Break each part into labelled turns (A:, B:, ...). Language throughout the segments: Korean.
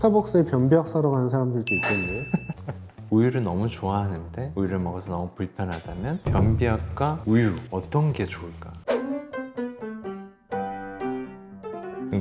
A: 스타벅스에 변비약 사러 가는 사람들도 있겠네요.
B: 우유를 너무 좋아하는데 우유를 먹어서 너무 불편하다면 변비약과 우유 어떤 게 좋을까?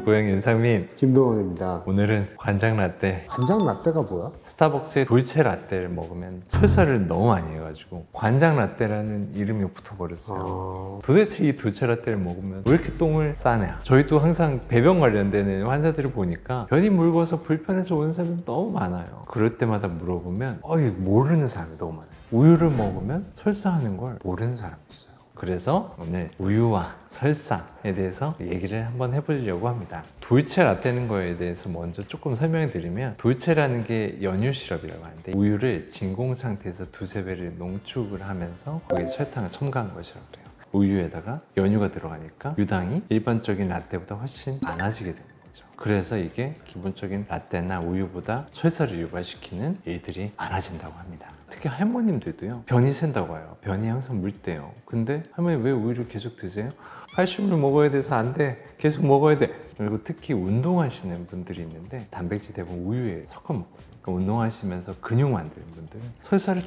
B: 고양이 윤상민,
A: 김동원입니다.
B: 오늘은 관장 라떼,
A: 간장 라떼가 뭐야?
B: 스타벅스의 돌체 라떼를 먹으면 설사를 너무 많이 해가지고 관장 라떼라는 이름이 붙어버렸어요. 도대체 이 돌체 라떼를 먹으면 왜 이렇게 똥을 싸냐? 저희도 항상 배변 관련되는 환자들을 보니까 변이 물고서 불편해서 오는 사람이 너무 많아요. 그럴 때마다 물어보면 모르는 사람이 너무 많아요. 우유를 먹으면 설사하는 걸 모르는 사람이 있어요. 그래서 오늘 우유와 설사에 대해서 얘기를 한번 해보려고 합니다. 돌체 라떼는 거에 대해서 먼저 조금 설명해 드리면, 돌체라는 게 연유 시럽이라고 하는데 우유를 진공 상태에서 두세 배를 농축을 하면서 거기에 설탕을 첨가한 것이라고 해요. 우유에다가 연유가 들어가니까 유당이 일반적인 라떼보다 훨씬 많아지게 되는 거죠. 그래서 이게 기본적인 라떼나 우유보다 설사를 유발시키는 일들이 많아진다고 합니다. 특히 할머님들도요, 변이 샌다고 해요. 변이 항상 물대요. 근데 할머니 왜 우유를 계속 드세요? 칼슘을 먹어야 돼서 안 돼. 계속 먹어야 돼. 그리고 특히 운동하시는 분들이 있는데 단백질 대부분 우유에 섞어 먹거든요. 그러니까 운동하시면서 근육 만드는 분들은 설사를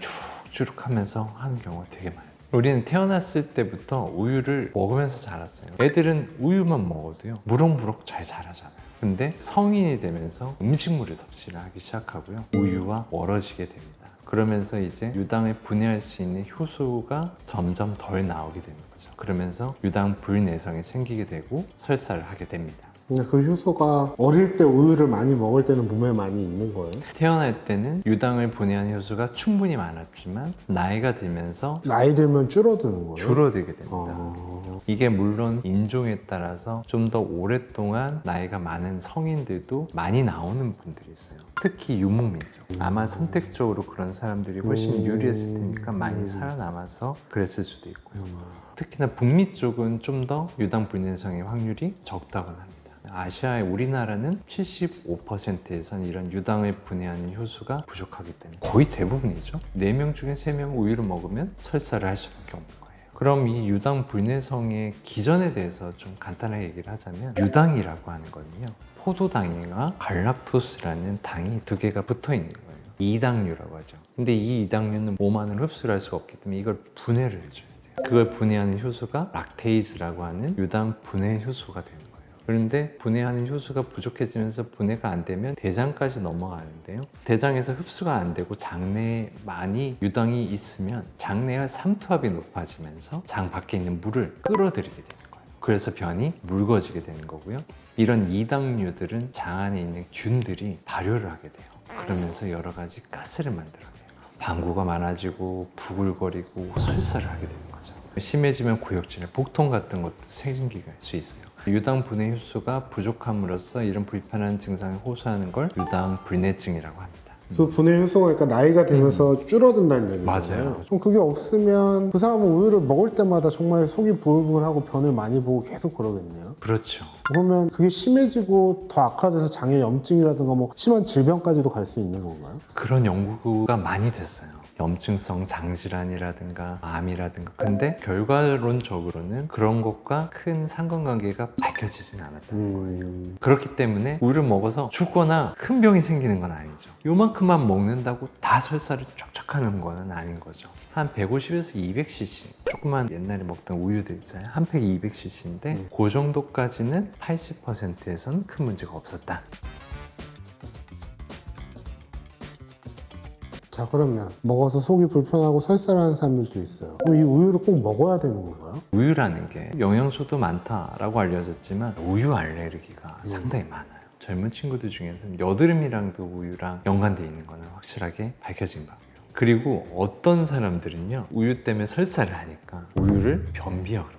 B: 쭉쭉 하면서 하는 경우가 되게 많아요. 우리는 태어났을 때부터 우유를 먹으면서 자랐어요. 애들은 우유만 먹어도요, 무럭무럭 잘 자라잖아요. 근데 성인이 되면서 음식물을 섭취를 하기 시작하고요, 우유와 멀어지게 됩니다. 그러면서 이제 유당을 분해할 수 있는 효소가 점점 덜 나오게 되는 거죠. 그러면서 유당 불내성이 생기게 되고 설사를 하게 됩니다.
A: 근데 그 효소가 어릴 때 우유를 많이 먹을 때는 몸에 많이 있는 거예요?
B: 태어날 때는 유당을 분해하는 효소가 충분히 많았지만 나이가 들면서
A: 나이 들면 줄어드는 거예요?
B: 줄어들게 됩니다. 이게 물론 인종에 따라서 좀 더 오랫동안 나이가 많은 성인들도 많이 나오는 분들이 있어요. 특히 유무민족. 아마 선택적으로 그런 사람들이 훨씬 유리했을 테니까 많이 살아남아서 그랬을 수도 있고요. 특히나 북미 쪽은 좀 더 유당 불내성의 확률이 적다고 합니다. 아시아의 우리나라는 75%에선 이런 유당을 분해하는 효소가 부족하기 때문에 거의 대부분이죠. 4명 중에 3명 우유를 먹으면 설사를 할 수밖에 없는 거예요. 그럼 이 유당 불내성의 기전에 대해서 좀 간단하게 얘기를 하자면, 유당이라고 하는 거는요, 포도당이나 갈락토스라는 당이 두 개가 붙어 있는 거예요. 이당류라고 하죠. 근데 이 이당류는 몸 안으로 흡수를 할 수가 없기 때문에 이걸 분해를 해줘야 돼요. 그걸 분해하는 효소가 락테이스라고 하는 유당 분해 효소가 되는 거예요. 그런데 분해하는 효소가 부족해지면서 분해가 안 되면 대장까지 넘어가는데요, 대장에서 흡수가 안 되고 장내에 많이 유당이 있으면 장내와 삼투압이 높아지면서 장 밖에 있는 물을 끌어들이게 되는 거예요. 그래서 변이 묽어지게 되는 거고요. 이런 이당류들은 장 안에 있는 균들이 발효를 하게 돼요. 그러면서 여러 가지 가스를 만들어내요. 방구가 많아지고 부글거리고 설사를 하게 되는 거죠. 심해지면 고역질환, 복통 같은 것도 생기게 할 수 있어요. 유당 분해 효소가 부족함으로써 이런 불편한 증상을 호소하는 걸 유당 불내증이라고 합니다.
A: 그 분해 효소가 그러니까 나이가 들면서 줄어든다는 얘기잖아요.
B: 맞아요.
A: 그럼 그게 없으면 그 사람은 우유를 먹을 때마다 정말 속이 부글부글하고 변을 많이 보고 계속 그러겠네요.
B: 그렇죠.
A: 그러면 그게 심해지고 더 악화돼서 장에 염증이라든가 뭐 심한 질병까지도 갈 수 있는 건가요?
B: 그런 연구가 많이 됐어요. 염증성 장질환이라든가 암이라든가. 근데 결과론적으로는 그런 것과 큰 상관관계가 밝혀지진 않았다는 거예요. 그렇기 때문에 우유를 먹어서 죽거나 큰 병이 생기는 건 아니죠. 요만큼만 먹는다고 다 설사를 쫙쫙 하는 거는 아닌 거죠. 한 150에서 200cc, 조그만 옛날에 먹던 우유들 있잖아요. 한 팩이 200cc인데 그 정도까지는 80%에선 큰 문제가 없었다.
A: 자, 그러면 먹어서 속이 불편하고 설사를 하는 사람들도 있어요. 그럼 이 우유를 꼭 먹어야 되는 건가요?
B: 우유라는 게 영양소도 많다라고 알려졌지만 우유 알레르기가 상당히 많아요. 젊은 친구들 중에서는 여드름이랑도 우유랑 연관되어 있는 거는 확실하게 밝혀진 거고요. 그리고 어떤 사람들은요, 우유 때문에 설사를 하니까 우유를 변비약으로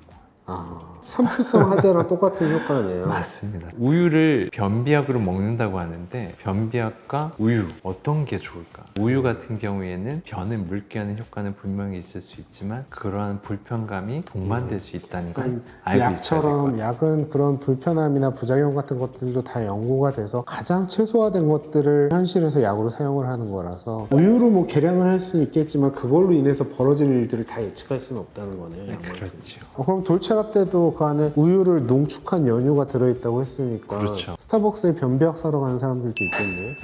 A: 삼투성 하자랑 똑같은 효과네요.
B: 맞습니다. 우유를 변비약으로 먹는다고 하는데 변비약과 우유 어떤 게 좋을까? 우유 같은 경우에는 변을 묽게 하는 효과는 분명히 있을 수 있지만 그러한 불편감이 동반될 수 있다는 걸 알고 있어야 될 것
A: 약처럼
B: 같아요.
A: 약은 그런 불편함이나 부작용 같은 것들도 다 연구가 돼서 가장 최소화된 것들을 현실에서 약으로 사용을 하는 거라서 우유로 뭐 계량을 할 수는 있겠지만 그걸로 인해서 벌어질 일들을 다 예측할 수는 없다는 거네요.
B: 그렇죠.
A: 그럼 돌체 돌체라떼도 그 안에 우유를 농축한 연유가 들어있다고 했으니까
B: 그렇죠.
A: 스타벅스에 변비약 사러 가는 사람들도 있겠네요.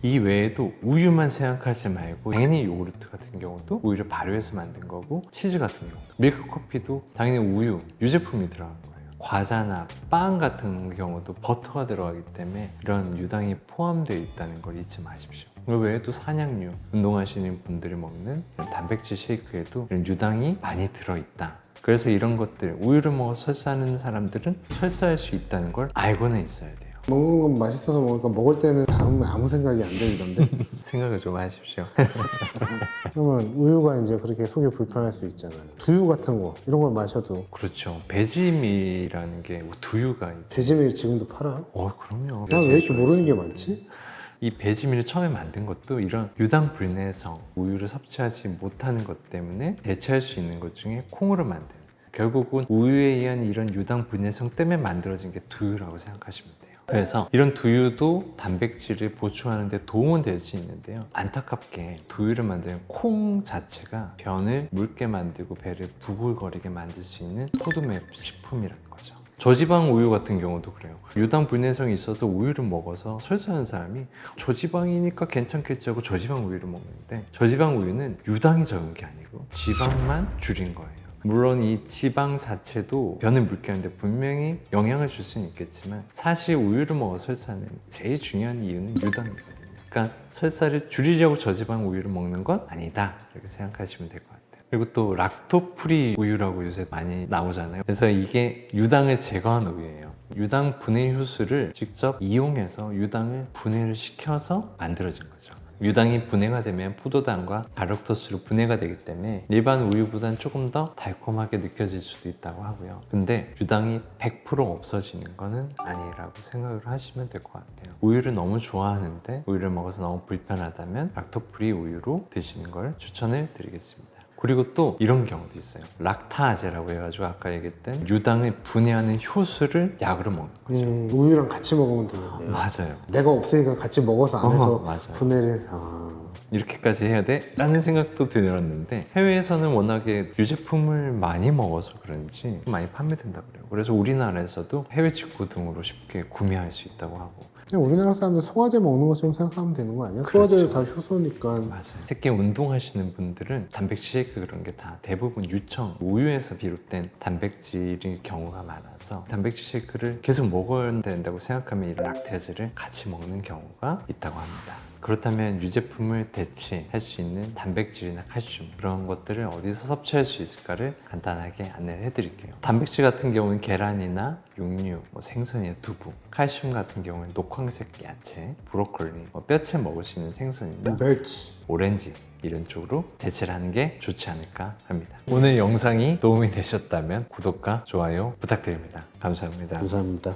B: 이 외에도 우유만 생각하지 말고 당연히 요구르트 같은 경우도 우유를 발효해서 만든 거고, 치즈 같은 경우도, 밀크커피도 당연히 우유, 유제품이 들어간 거예요. 과자나 빵 같은 경우도 버터가 들어가기 때문에 이런 유당이 포함되어 있다는 걸 잊지 마십시오. 그 외에도 산양류, 운동하시는 분들이 먹는 단백질 쉐이크에도 이런 유당이 많이 들어있다. 그래서 이런 것들, 우유를 먹어 설사하는 사람들은 설사할 수 있다는 걸 알고는 있어야 돼요.
A: 먹는 건 맛있어서 먹으니까 먹을 때는 다음에 아무 생각이 안 들던데.
B: 생각을 좀 하십시오.
A: 그러면 우유가 이제 그렇게 속이 불편할 수 있잖아요. 두유 같은 거 이런 걸 마셔도
B: 그렇죠. 배지밀이라는 게 두유가 이제
A: 돼지밀 지금도 팔아요?
B: 그럼요.
A: 난 왜 이렇게 모르는 게 많지?
B: 이 배지밀을 처음에 만든 것도 이런 유당 불내성, 우유를 섭취하지 못하는 것 때문에 대체할 수 있는 것 중에 콩으로 만든, 결국은 우유에 의한 이런 유당 불내성 때문에 만들어진 게 두유라고 생각하시면 돼요. 그래서 이런 두유도 단백질을 보충하는 데 도움은 될 수 있는데요, 안타깝게 두유를 만드는 콩 자체가 변을 묽게 만들고 배를 부글거리게 만들 수 있는 포도맵 식품이라는 거죠. 저지방 우유 같은 경우도 그래요. 유당 불내성이 있어서 우유를 먹어서 설사하는 사람이 저지방이니까 괜찮겠지 하고 저지방 우유를 먹는데, 저지방 우유는 유당이 적은 게 아니고 지방만 줄인 거예요. 물론 이 지방 자체도 변을 묽게 하는데 분명히 영향을 줄 수는 있겠지만, 사실 우유를 먹어 설사는 제일 중요한 이유는 유당이거든요. 그러니까 설사를 줄이려고 저지방 우유를 먹는 건 아니다, 이렇게 생각하시면 될 것 같아요. 그리고 또 락토프리 우유라고 요새 많이 나오잖아요. 그래서 이게 유당을 제거한 우유예요. 유당 분해 효소를 직접 이용해서 유당을 분해를 시켜서 만들어진 거죠. 유당이 분해가 되면 포도당과 갈락토스로 분해가 되기 때문에 일반 우유보다는 조금 더 달콤하게 느껴질 수도 있다고 하고요. 근데 유당이 100% 없어지는 거는 아니라고 생각을 하시면 될 것 같아요. 우유를 너무 좋아하는데 우유를 먹어서 너무 불편하다면 락토프리 우유로 드시는 걸 추천을 드리겠습니다. 그리고 또 이런 경우도 있어요. 락타제라고 해가지고 아까 얘기했던 유당을 분해하는 효소를 약으로 먹는 거죠.
A: 우유랑 같이 먹으면 되겠네요.
B: 맞아요.
A: 내가 없으니까 같이 먹어서 안에서
B: 맞아요.
A: 분해를
B: 이렇게까지 해야 돼? 라는 생각도 들었는데, 해외에서는 워낙에 유제품을 많이 먹어서 그런지 많이 판매된다고 그래요. 그래서 우리나라에서도 해외 직구 등으로 쉽게 구매할 수 있다고 하고.
A: 그냥 우리나라 사람들 소화제 먹는 것처럼 생각하면 되는 거 아니야?
B: 그렇죠.
A: 소화제는 다 효소니까.
B: 맞아요. 특히 운동하시는 분들은 단백질 쉐이크 그런 게 다 대부분 유청, 우유에서 비롯된 단백질인 경우가 많아서 단백질 쉐이크를 계속 먹어야 된다고 생각하면 이 락테아제를 같이 먹는 경우가 있다고 합니다. 그렇다면 유제품을 대체할 수 있는 단백질이나 칼슘, 그런 것들을 어디서 섭취할 수 있을까를 간단하게 안내를 해드릴게요. 단백질 같은 경우는 계란이나 육류, 생선이나 두부, 칼슘 같은 경우는 녹황색 야채, 브로콜리, 뼈채 먹을 수 있는 생선이나
A: 멸치.
B: 오렌지, 이런 쪽으로 대체를 하는 게 좋지 않을까 합니다. 오늘 영상이 도움이 되셨다면 구독과 좋아요 부탁드립니다. 감사합니다.
A: 감사합니다.